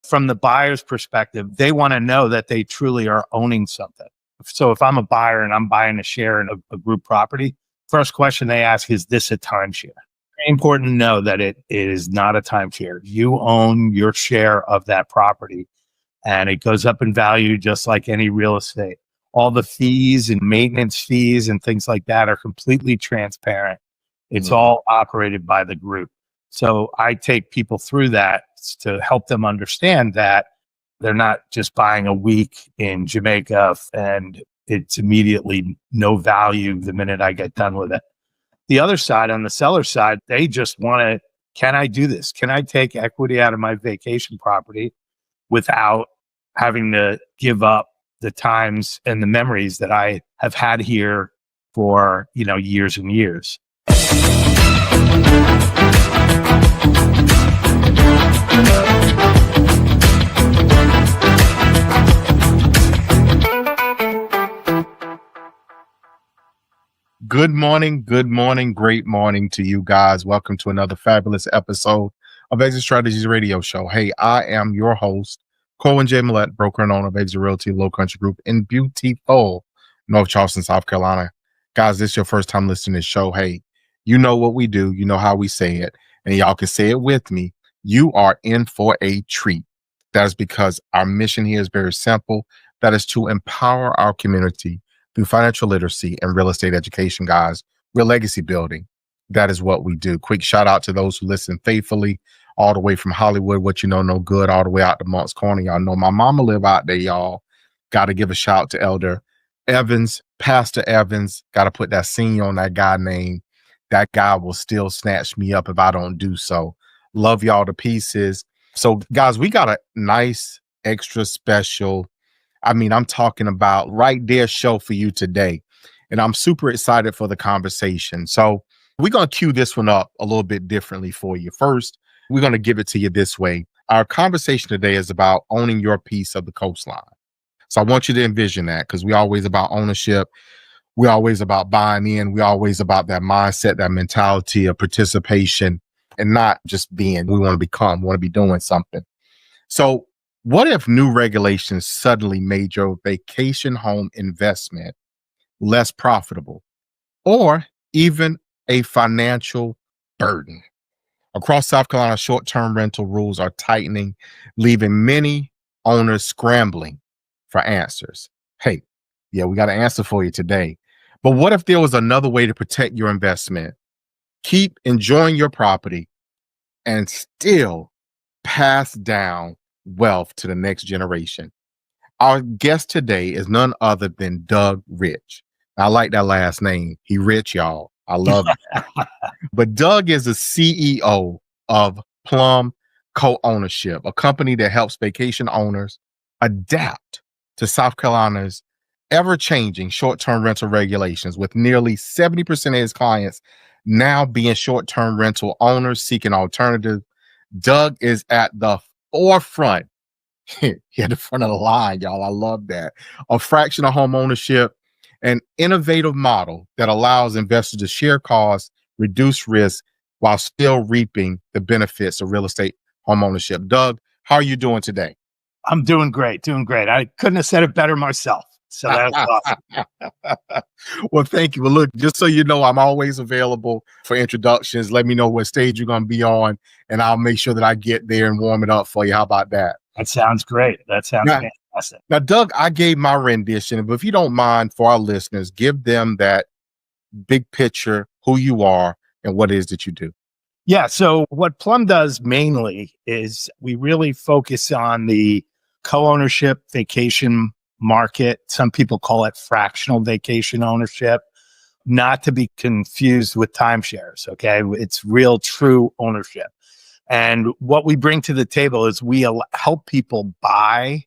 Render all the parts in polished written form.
from the buyer's perspective, they want to know that they truly are owning something. So if I'm a buyer and I'm buying a share in a group property, first question they ask, is this a timeshare? Very important to know that it is not a timeshare. You own your share of that property and it goes up in value just like any real estate. All the fees and maintenance fees and things like that are completely transparent. It's all operated by the group. So I take people through that to help them understand that they're not just buying a week in Jamaica and it's immediately no value the minute I get done with it. The other side, on the seller side, they just want to, can I do this? Can I take equity out of my vacation property without having to give up the times and the memories that I have had here for, years and years? Good morning, great morning to you guys. Welcome to another fabulous episode of Exit Strategies Radio Show. Hey, I am your host, Corwyn J, Melette, broker and owner of Exit Realty Low Country Group in beautiful North Charleston, South Carolina. Guys, this is your first time listening to the show. Hey, you know what we do. You know how we say it. And y'all can say it with me. You are in for a treat. That is because our mission here is very simple. That is to empower our community through financial literacy and real estate education, guys. We're legacy building. That is what we do. Quick shout out to those who listen faithfully, all the way from Hollywood, what you know, no good, all the way out to Moncks Corner. Y'all know my mama live out there, y'all. Got to give a shout to Elder Evans, Pastor Evans. Got to put that senior on that guy name. That guy will still snatch me up if I don't do so. Love y'all to pieces. So, guys, we got a nice, extra special, I'm talking about right there show for you today. And I'm super excited for the conversation. So we're going to cue this one up a little bit differently for you. First, we're going to give it to you this way. Our conversation today is about owning your piece of the coastline. So I want you to envision that, because we're always about ownership. We're always about buying in. We're always about that mindset, that mentality of participation, and not just being. We want to become, we want to be doing something. So what if new regulations suddenly made your vacation home investment less profitable or even a financial burden? Across South Carolina, short-term rental rules are tightening, leaving many owners scrambling for answers. Hey, yeah, we got an answer for you today. But what if there was another way to protect your investment, keep enjoying your property, and still pass down wealth to the next generation? Our guest today is none other than Doug Rich. I like that last name. He rich, y'all. I love it. But Doug is the CEO of Plum Co-ownership, a company that helps vacation owners adapt to South Carolina's ever-changing short-term rental regulations, with nearly 70% of his clients now being short-term rental owners seeking alternatives. Doug is at the forefront, he at the front of the line, y'all. I love that. Of fractional home ownership, an innovative model that allows investors to share costs, reduce risk, while still reaping the benefits of real estate home ownership. Doug, how are you doing today? I'm doing great. I couldn't have said it better myself. So that's awesome. Well, thank you. Well, look, just so you know, I'm always available for introductions. Let me know what stage you're going to be on, and I'll make sure that I get there and warm it up for you. How about that? That sounds great. That sounds fantastic. Now, Doug, I gave my rendition, but if you don't mind, for our listeners, give them that big picture, who you are and what it is that you do. Yeah. So what Plum does mainly is we really focus on the co-ownership vacation market. Some people call it fractional vacation ownership, not to be confused with timeshares. Okay. It's real, true ownership. And what we bring to the table is we help people buy,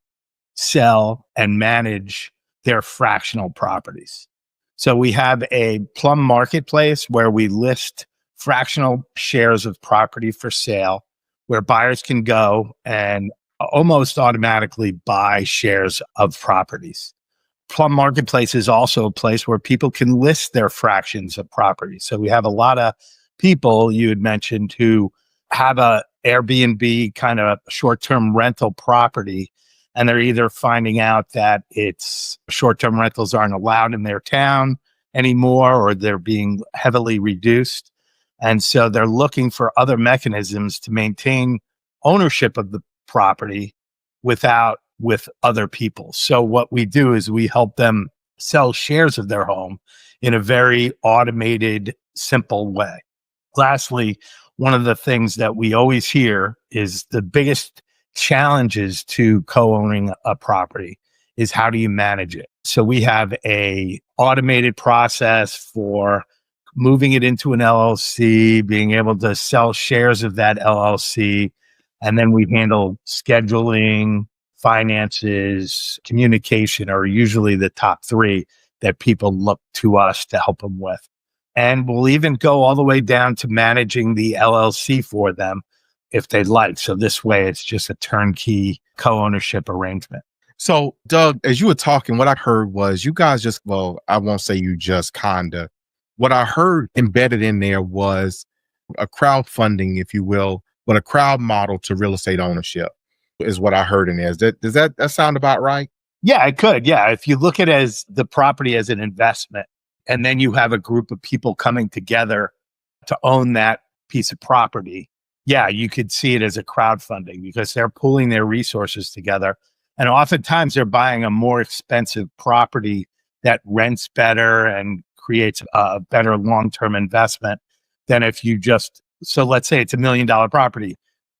sell, and manage their fractional properties. So we have a Plum marketplace where we list fractional shares of property for sale, where buyers can go and almost automatically buy shares of properties. Plum Marketplace is also a place where people can list their fractions of property. So we have a lot of people, you had mentioned, who have a Airbnb kind of short-term rental property, and they're either finding out that it's short-term rentals aren't allowed in their town anymore, or they're being heavily reduced. And so they're looking for other mechanisms to maintain ownership of the property with other people. So what we do is we help them sell shares of their home in a very automated, simple way. Lastly, one of the things that we always hear is the biggest challenges to co-owning a property is how do you manage it? So we have a automated process for moving it into an LLC, being able to sell shares of that LLC, and then we handle scheduling, finances, communication are usually the top three that people look to us to help them with. And we'll even go all the way down to managing the LLC for them if they'd like. So this way, it's just a turnkey co-ownership arrangement. So, Doug, as you were talking, what I heard was you guys just, well, I won't say you just kinda. What I heard embedded in there was a crowdfunding, if you will, but a crowd model to real estate ownership is what I heard in there. Does that sound about right? Yeah, it could. Yeah. If you look at it as the property as an investment, and then you have a group of people coming together to own that piece of property, yeah, you could see it as a crowdfunding because they're pooling their resources together. And oftentimes they're buying a more expensive property that rents better and creates a better long-term investment than if you just, so let's say it's $1 million property,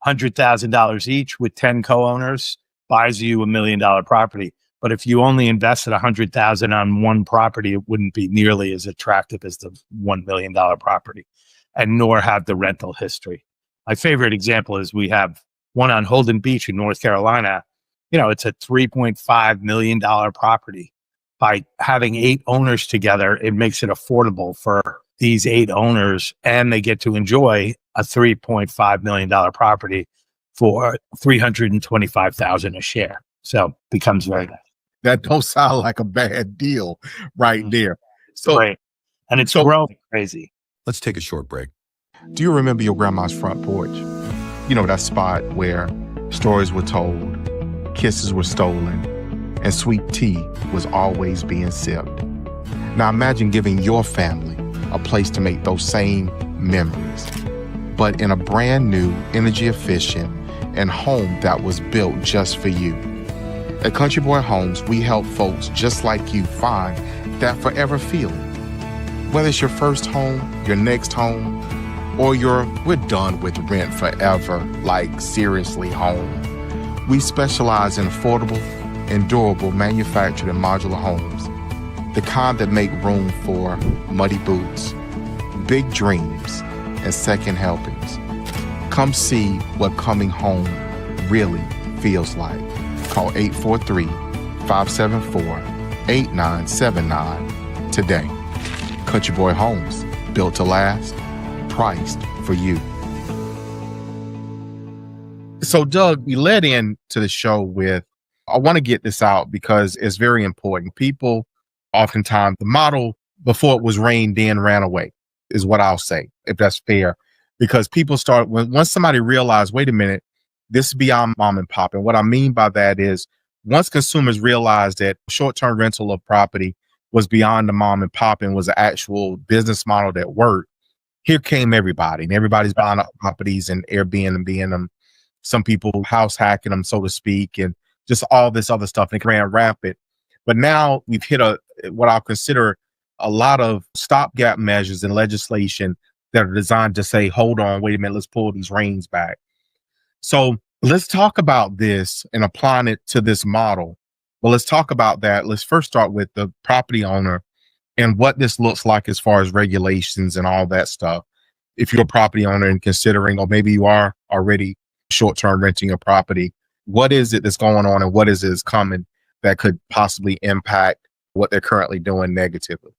$100,000 each with 10 co-owners buys you $1 million property. But if you only invested $100,000 on one property, it wouldn't be nearly as attractive as the $1 million property, and nor have the rental history. My favorite example is we have one on Holden Beach in North Carolina. It's a $3.5 million property. By having 8 owners together, it makes it affordable for these 8 owners, and they get to enjoy a $3.5 million property for $325,000 a share. So it becomes very nice. That don't sound like a bad deal right there. So, right. And it's growing crazy. Let's take a short break. Do you remember your grandma's front porch? That spot where stories were told, kisses were stolen, and sweet tea was always being sipped. Now imagine giving your family a place to make those same memories, but in a brand new, energy efficient, and home that was built just for you. At Country Boy Homes, we help folks just like you find that forever feeling. Whether it's your first home, your next home, or we're done with rent forever, like seriously home. We specialize in affordable and durable manufactured and modular homes, the kind that make room for muddy boots, big dreams, and second helpings. Come see what coming home really feels like. Call 843-574-8979 today. Country Boy Homes, built to last, priced for you. So, Doug, we led into the show with, I want to get this out because it's very important. People, oftentimes, the model before it was reined in ran away, is what I'll say, if that's fair. Because people once somebody realized, wait a minute, this is beyond mom and pop. And what I mean by that is once consumers realized that short-term rental of property was beyond the mom and pop and was an actual business model that worked, here came everybody. And everybody's buying up properties and Airbnb them. Some people house hacking them, so to speak, and just all this other stuff. And it ran rampant. But now we've hit what I'll consider a lot of stopgap measures and legislation that are designed to say, hold on, wait a minute, let's pull these reins back. So let's talk about this and applying it to this model. Well, let's talk about that. Let's first start with the property owner and what this looks like as far as regulations and all that stuff. If you're a property owner and considering, or maybe you are already short-term renting a property, what is it that's going on and what is it that's coming that could possibly impact what they're currently doing negatively?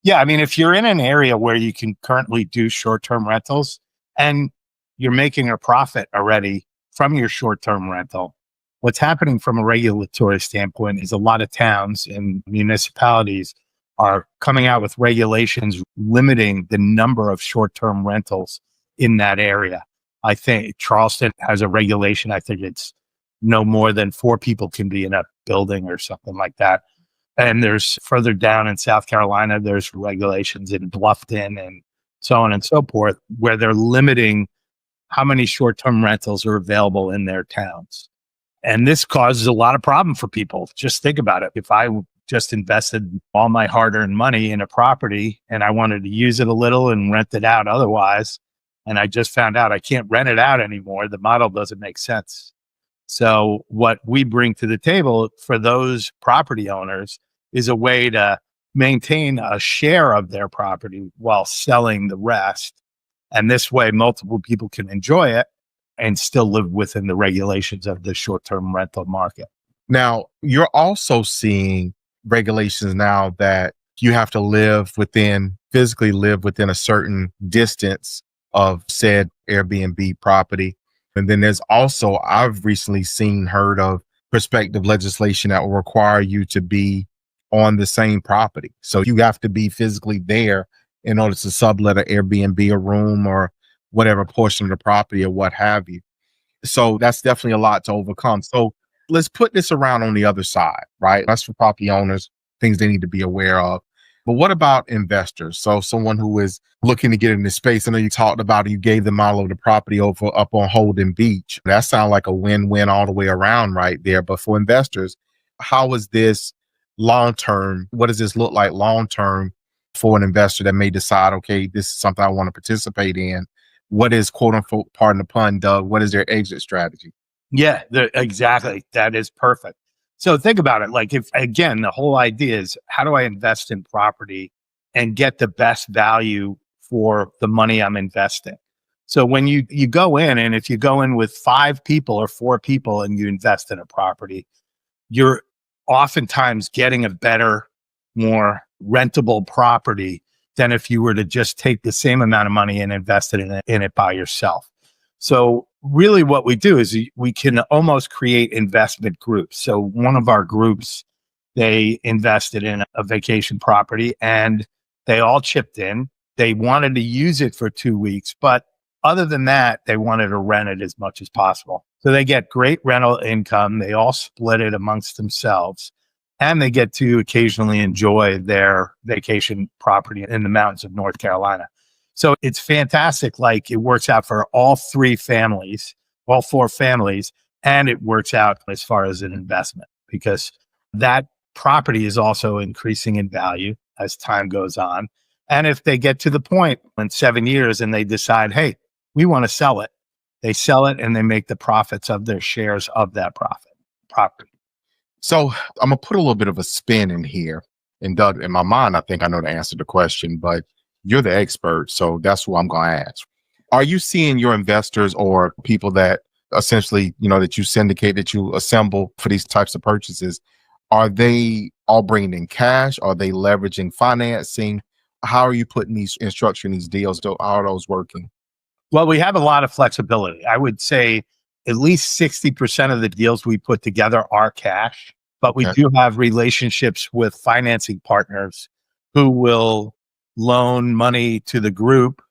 Yeah, I mean, if you're in an area where you can currently do short-term rentals and you're making a profit already from your short-term rental, what's happening from a regulatory standpoint is a lot of towns and municipalities are coming out with regulations limiting the number of short-term rentals in that area. I think Charleston has a regulation. I think it's no more than 4 people can be in a building or something like that. And there's further down in South Carolina, there's regulations in Bluffton and so on and so forth, where they're limiting how many short-term rentals are available in their towns. And this causes a lot of problem for people. Just think about it. If I just invested all my hard-earned money in a property and I wanted to use it a little and rent it out otherwise, and I just found out I can't rent it out anymore, the model doesn't make sense. So what we bring to the table for those property owners is a way to maintain a share of their property while selling the rest. And this way, multiple people can enjoy it and still live within the regulations of the short-term rental market. Now, you're also seeing regulations now that you have to physically live within a certain distance of said Airbnb property. And then there's also, I've recently heard of prospective legislation that will require you to be on the same property. So you have to be physically there in order to sublet an Airbnb, a room, or whatever portion of the property or what have you. So that's definitely a lot to overcome. So let's put this around on the other side, right? That's for property owners, things they need to be aware of. But what about investors? So someone who is looking to get in this space, I know you talked about it, you gave them all of the property up on Holden Beach. That sounds like a win-win all the way around right there. But for investors, how is this long-term? What does this look like long-term for an investor that may decide, okay, this is something I want to participate in? What is, quote unquote, pardon the pun, Doug, what is their exit strategy? Yeah, exactly. That is perfect. So think about it. Like, if, again, the whole idea is, how do I invest in property and get the best value for the money I'm investing? So when you go in, and if you go in with 5 people or 4 people and you invest in a property, you're oftentimes getting a better, more rentable property than if you were to just take the same amount of money and invest it in it by yourself. So really what we do is we can almost create investment groups. So one of our groups, they invested in a vacation property and they all chipped in. They wanted to use it for 2 weeks, but other than that, they wanted to rent it as much as possible. So they get great rental income. They all split it amongst themselves, and they get to occasionally enjoy their vacation property in the mountains of North Carolina. So it's fantastic. Like, it works out for all 4 families, and it works out as far as an investment, because that property is also increasing in value as time goes on. And if they get to the point in 7 years and they decide, hey, we want to sell it, they sell it and they make the profits of their shares of that property. So I'm going to put a little bit of a spin in here. And Doug, in my mind, I think I know the answer to the question, but you're the expert. So that's what I'm going to ask. Are you seeing your investors or people that essentially, that you syndicate, that you assemble for these types of purchases, are they all bringing in cash? Are they leveraging financing? How are you putting these and structuring these deals? How are those working? Well, we have a lot of flexibility. I would say at least 60% of the deals we put together are cash, but we do have relationships with financing partners who will loan money to the group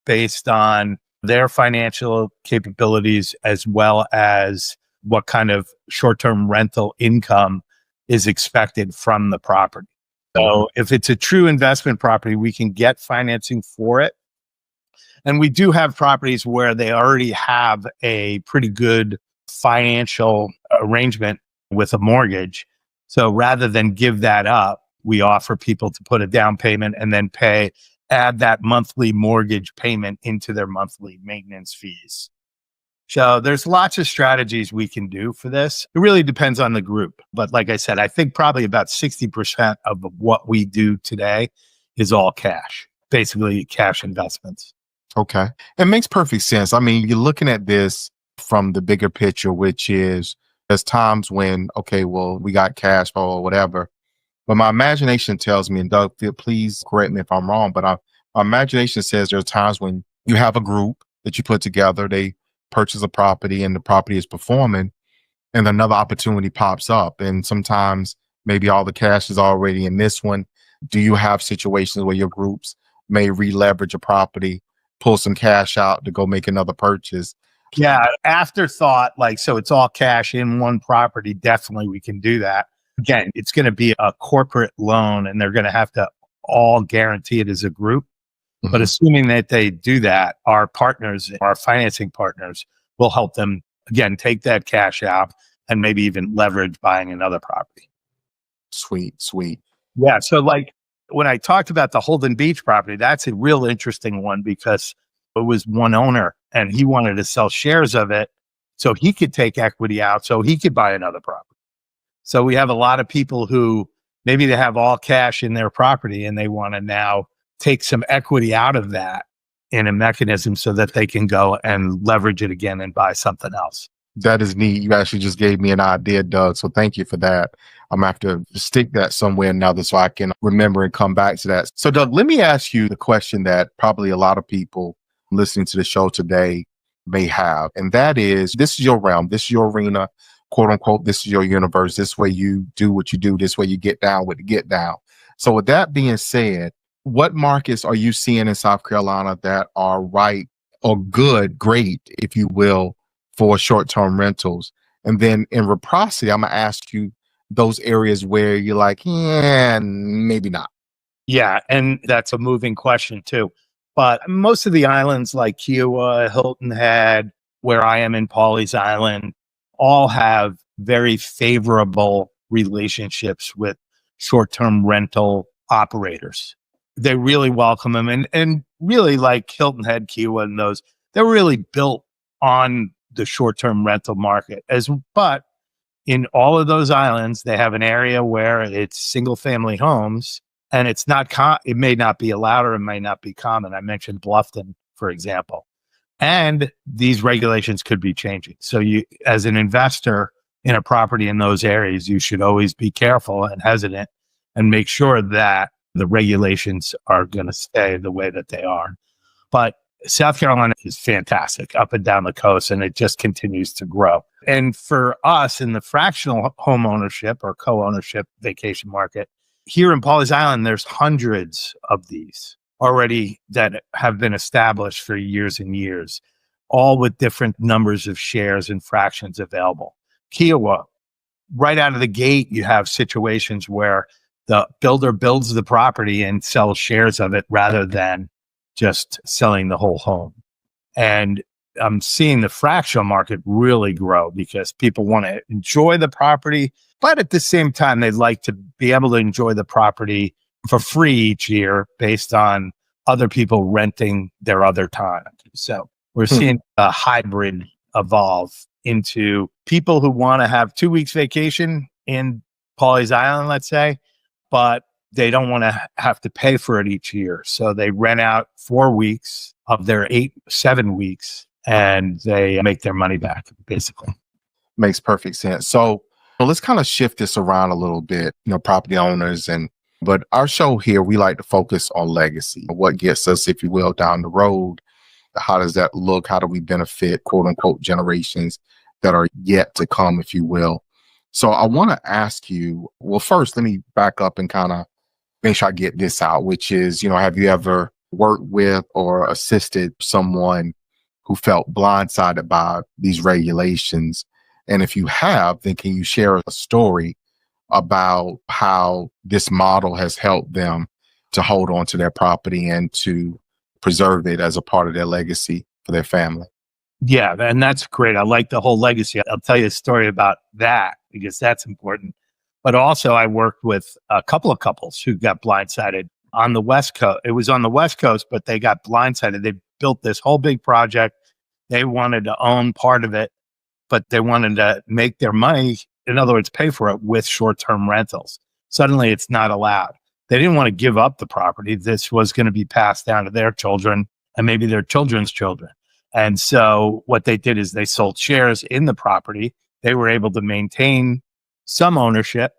based on their financial capabilities, as well as what kind of short-term rental income is expected from the property. So if it's a true investment property, we can get financing for it. And we do have properties where they already have a pretty good financial arrangement with a mortgage. So rather than give that up, we offer people to put a down payment and then add that monthly mortgage payment into their monthly maintenance fees. So there's lots of strategies we can do for this. It really depends on the group. But like I said, I think probably about 60% of what we do today is all cash, basically cash investments. Okay. It makes perfect sense. I mean, you're looking at this from the bigger picture, which is there's times when, okay, well, we got cash flow or whatever. But my imagination tells me, and Doug, please correct me if I'm wrong, but my imagination says there are times when you have a group that you put together, they purchase a property and the property is performing, and another opportunity pops up. And sometimes maybe all the cash is already in this one. Do you have situations where your groups may re-leverage a property pull some cash out to go make another purchase. Yeah, afterthought, like, so it's all cash in one property. Definitely we can do that. Again, it's going to be a corporate loan and they're going to have to all guarantee it as a group. But assuming that they do that, our partners, our financing partners will help them, again, take that cash out and maybe even leverage buying another property. Sweet, sweet. Yeah. So like when I talked about the Holden Beach property, that's a real interesting one because it was one owner and he wanted to sell shares of it so he could take equity out so he could buy another property. So we have a lot of people who maybe they have all cash in their property and they want to now take some equity out of that in a mechanism so that they can go and leverage it again and buy something else. That is neat. You actually just gave me an idea, Doug. So thank you for that. I'm going to have to stick that somewhere another so I can remember and come back to that. So Doug, let me ask you the question that probably a lot of people listening to the show today may have. And that is, this is your realm. This is your arena, quote unquote. This is your universe. This way you do what you do. This way you get down with the get down. So with that being said, what markets are you seeing in South Carolina that are right or good, great, if you will, for short-term rentals? And then in reciprocity, I'm going to ask you those areas where you're like, yeah, maybe not. Yeah. And that's a moving question too. But most of the islands like Kiowa, Hilton Head, where I am in Pawleys Island, all have very favorable relationships with short-term rental operators. They really welcome them. And really like Hilton Head, Kiowa, and those, they're really built on the short-term rental market. But in all of those islands, they have an area where it's single-family homes, and it's not. It may not be allowed, or it may not be common. I mentioned Bluffton, for example, and these regulations could be changing. So, you, as an investor in a property in those areas, you should always be careful and hesitant, and make sure that the regulations are going to stay the way that they are. But South Carolina is fantastic up and down the coast, and it just continues to grow. And for us in the fractional home ownership or co-ownership vacation market, here in Pawleys Island, there's hundreds of these already that have been established for years and years, all with different numbers of shares and fractions available. Kiowa, right out of the gate, you have situations where the builder builds the property and sells shares of it rather than just selling the whole home. And I'm seeing the fractional market really grow because people want to enjoy the property, but at the same time, they'd like to be able to enjoy the property for free each year based on other people renting their other time. So we're seeing a hybrid evolve into people who want to have 2 weeks vacation in Pawleys Island, let's say, but they don't want to have to pay for it each year. So they rent out 4 weeks of their 7 weeks and they make their money back, basically. Makes perfect sense. So let's kind of shift this around a little bit, property owners. But our show here, we like to focus on legacy, what gets us, if you will, down the road. How does that look? How do we benefit, quote unquote, generations that are yet to come, if you will? So I want to ask you, well, first, let me back up and kind of make sure I get this out, which is, have you ever worked with or assisted someone who felt blindsided by these regulations? And if you have, then can you share a story about how this model has helped them to hold on to their property and to preserve it as a part of their legacy for their family? Yeah, and that's great. I like the whole legacy. I'll tell you a story about that because that's important. But also I worked with a couple of couples who got blindsided on the West Coast. It was on the West Coast, but they got blindsided. They built this whole big project. They wanted to own part of it, but they wanted to make their money, in other words, pay for it with short-term rentals. Suddenly it's not allowed. They didn't want to give up the property. This was going to be passed down to their children and maybe their children's children. And so what they did is they sold shares in the property. They were able to maintain some ownership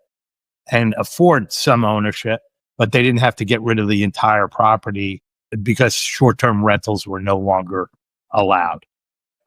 and afford some ownership, but they didn't have to get rid of the entire property because short-term rentals were no longer allowed.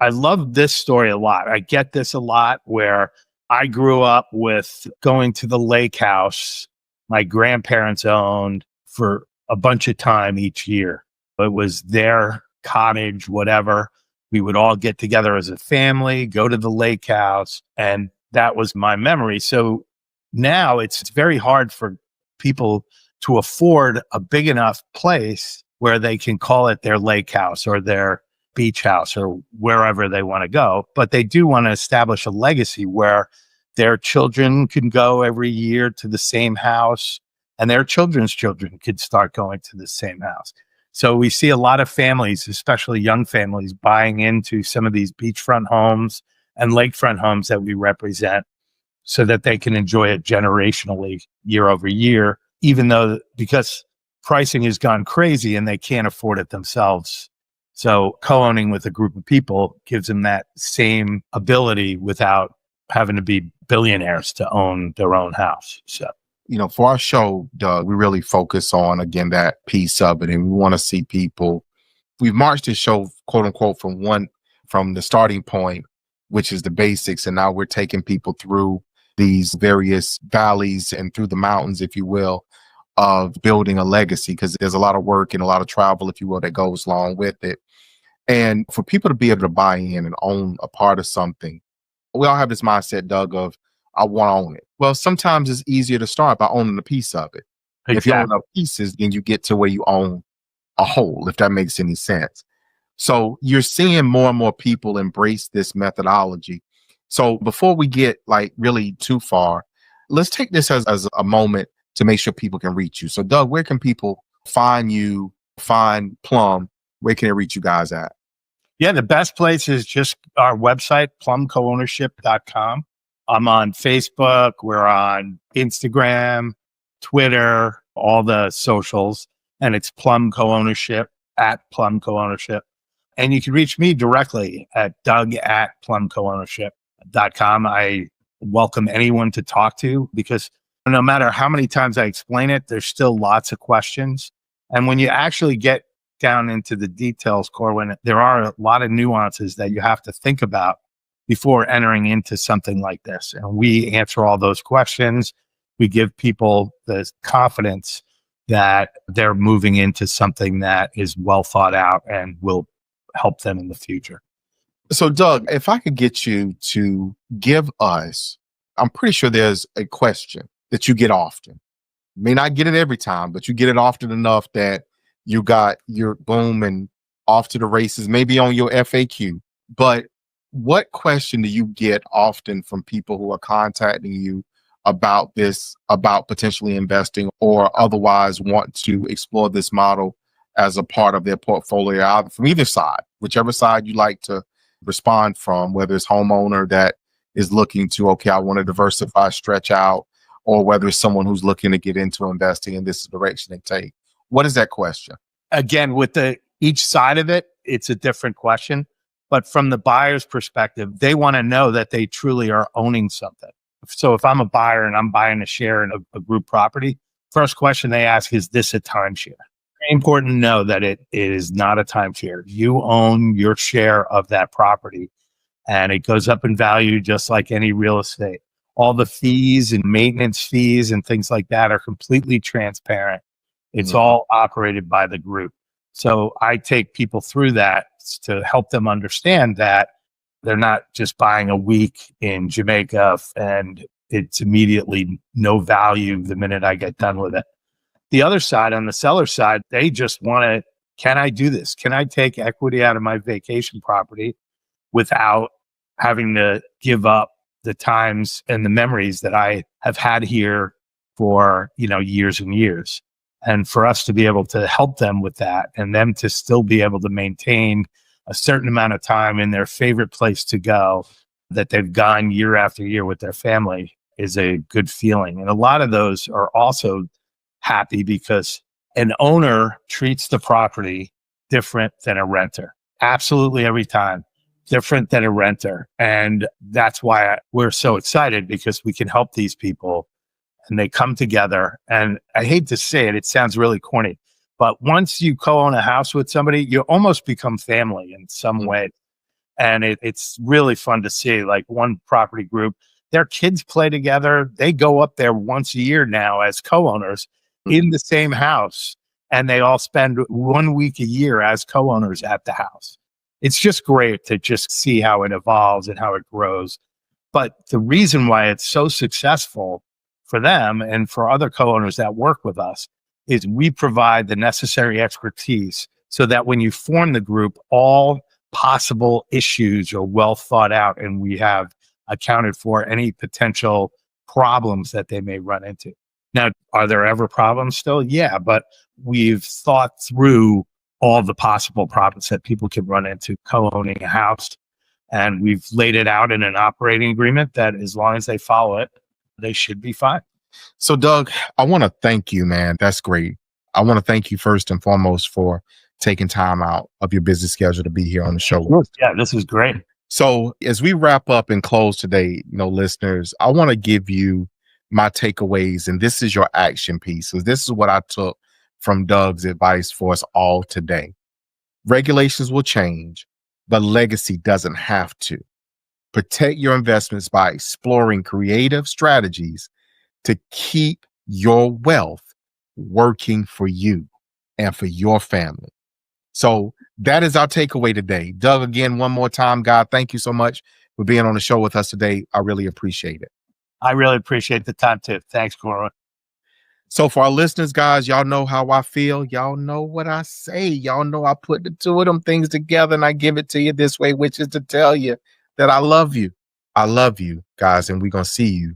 I love this story a lot. I get this a lot where I grew up with going to the lake house my grandparents owned for a bunch of time each year. It was their cottage, whatever. We would all get together as a family, go to the lake house. And that was my memory. So now it's very hard for people to afford a big enough place where they can call it their lake house or their beach house or wherever they want to go. But they do want to establish a legacy where their children can go every year to the same house and their children's children could start going to the same house. So we see a lot of families, especially young families, buying into some of these beachfront homes and lakefront homes that we represent so that they can enjoy it generationally year over year, even though because pricing has gone crazy and they can't afford it themselves. So co-owning with a group of people gives them that same ability without having to be billionaires to own their own house. So, for our show, Doug, we really focus on, again, that piece of it. And we want to see people, we've marched this show, quote unquote, from the starting point, which is the basics. And now we're taking people through these various valleys and through the mountains, if you will, of building a legacy, because there's a lot of work and a lot of travel, if you will, that goes along with it. And for people to be able to buy in and own a part of something, we all have this mindset, Doug, of I want to own it. Well, sometimes it's easier to start by owning a piece of it. exactly. If you own enough pieces, then you get to where you own a whole, if that makes any sense. So you're seeing more and more people embrace this methodology. So before we get really too far, let's take this as a moment to make sure people can reach you. So Doug, where can people find you, find Plum? Where can they reach you guys at? Yeah, the best place is just our website, plumcoownership.com. I'm on Facebook. We're on Instagram, Twitter, all the socials. And it's Plum Co-ownership, at Plum Co-ownership. And you can reach me directly at doug@plumcoownership.com. I welcome anyone to talk to because no matter how many times I explain it, there's still lots of questions. And when you actually get down into the details, Corwyn, there are a lot of nuances that you have to think about before entering into something like this. And we answer all those questions. We give people the confidence that they're moving into something that is well thought out and will help them in the future. So Doug, if I could get you to give us, I'm pretty sure there's a question that you get often. You may not get it every time, but you get it often enough that you got your boom and off to the races, maybe on your FAQ. But what question do you get often from people who are contacting you about this, about potentially investing or otherwise want to explore this model as a part of their portfolio, either from either side, whichever side you like to respond from, whether it's homeowner that is looking to, okay, I want to diversify, stretch out, or whether it's someone who's looking to get into investing and this is the direction they take? What is that question? Again, with each side of it, it's a different question. But from the buyer's perspective, they want to know that they truly are owning something. So if I'm a buyer and I'm buying a share in a group property, first question they ask is this a timeshare? Very important to know that it is not a timeshare. You own your share of that property and it goes up in value just like any real estate. All the fees and maintenance fees and things like that are completely transparent. It's all operated by the group. So I take people through that to help them understand that they're not just buying a week in Jamaica and it's immediately no value the minute I get done with it. The other side, on the seller side, they just want to, can I do this? Can I take equity out of my vacation property without having to give up the times and the memories that I have had here for, years and years? And for us to be able to help them with that and them to still be able to maintain a certain amount of time in their favorite place to go that they've gone year after year with their family is a good feeling. And a lot of those are also happy because an owner treats the property different than a renter. Absolutely every time. Different than a renter. And that's why we're so excited because we can help these people and they come together. And I hate to say it, it sounds really corny, but once you co-own a house with somebody, you almost become family in some way. And it's really fun to see, like one property group, their kids play together. They go up there once a year now as co-owners in the same house. and they all spend 1 week a year as co-owners at the house. It's just great to just see how it evolves and how it grows. But the reason why it's so successful for them and for other co-owners that work with us is we provide the necessary expertise so that when you form the group, all possible issues are well thought out and we have accounted for any potential problems that they may run into. Now, are there ever problems still? Yeah, but we've thought through all the possible problems that people can run into co-owning a house. And we've laid it out in an operating agreement that as long as they follow it, they should be fine. So, Doug, I want to thank you, man. That's great. I want to thank you first and foremost for taking time out of your busy schedule to be here on the show. Yeah, this is great. So as we wrap up and close today, listeners, I want to give you my takeaways, and this is your action piece. So this is what I took from Doug's advice for us all today. Regulations will change, but legacy doesn't have to. Protect your investments by exploring creative strategies to keep your wealth working for you and for your family. So that is our takeaway today. Doug, again, one more time, God, thank you so much for being on the show with us today. I really appreciate it. I really appreciate the time too. Thanks, Corwyn. So for our listeners, guys, y'all know how I feel. Y'all know what I say. Y'all know I put the two of them things together and I give it to you this way, which is to tell you that I love you. I love you, guys, and we're going to see you